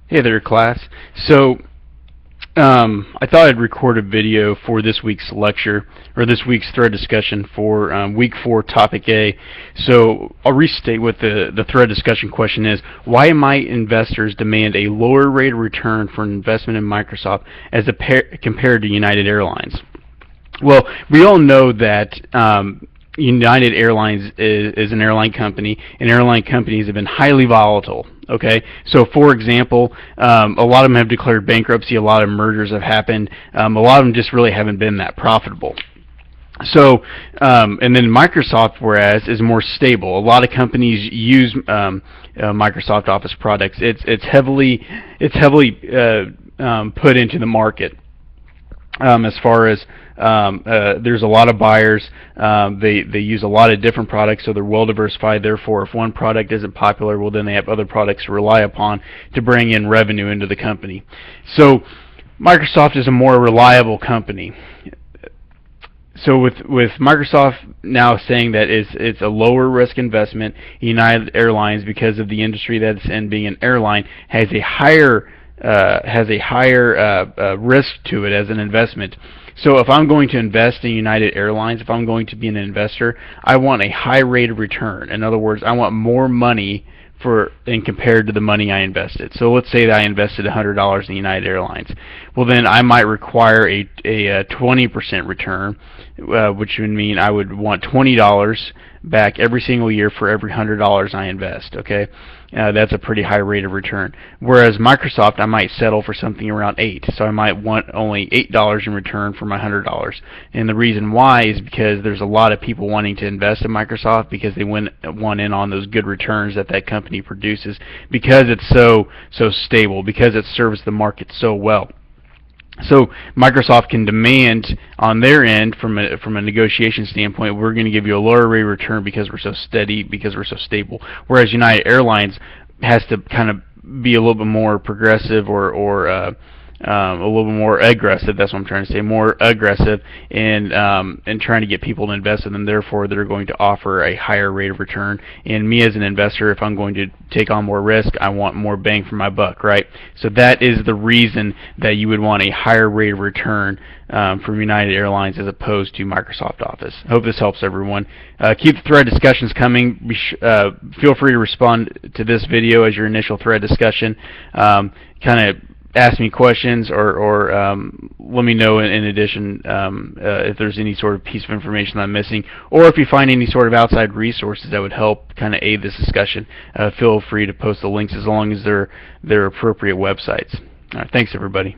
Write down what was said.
Hey there, class. So, I thought I'd record a video for this week's lecture, or this week's thread discussion for week 4, topic A. So, I'll restate what the thread discussion question is. Why might investors demand a lower rate of return for an investment in Microsoft as compared to United Airlines? Well, we all know that United Airlines is an airline company, and airline companies have been highly volatile. Okay, so for example, a lot of them have declared bankruptcy, a lot of mergers have happened, a lot of them just really haven't been that profitable. So, and then Microsoft, whereas, is more stable. A lot of companies use Microsoft Office products. It's heavily put into the market. As far as there's a lot of buyers, they use a lot of different products, so they're well diversified. Therefore, if one product isn't popular, well, then they have other products to rely upon to bring in revenue into the company. So Microsoft is a more reliable company. So with Microsoft now saying that it's a lower risk investment, United Airlines, because of the industry that it's in, being an airline, has a higher risk to it as an investment. So if I'm going to invest in United Airlines, if I'm going to be an investor, I want a high rate of return. In other words, I want more money compared to the money I invested. So let's say that I invested $100 in United Airlines. Well, then I might require a 20% return, which would mean I would want $20 back every single year for every $100 I invest. Okay, that's a pretty high rate of return. Whereas Microsoft, I might settle for something around 8, so I might want only $8 in return for my $100. And the reason why is because there's a lot of people wanting to invest in Microsoft because they want in on those good returns that company produces, because it's so stable, because it serves the market so well. So Microsoft can demand on their end, from a negotiation standpoint, we're going to give you a lower rate of return because we're so steady, because we're so stable. Whereas United Airlines has to kind of be a little bit more progressive, or a little bit more aggressive. That's what I'm trying to say. More aggressive in trying to get people to invest in them. Therefore, they're going to offer a higher rate of return. And me as an investor, if I'm going to take on more risk, I want more bang for my buck, right? So that is the reason that you would want a higher rate of return from United Airlines as opposed to Microsoft Office. I hope this helps everyone. Keep the thread discussions coming. Feel free to respond to this video as your initial thread discussion. Kind of ask me questions, or let me know in addition if there's any sort of piece of information I'm missing, or if you find any sort of outside resources that would help kind of aid this discussion. Feel free to post the links as long as they're appropriate websites. All right, thanks everybody.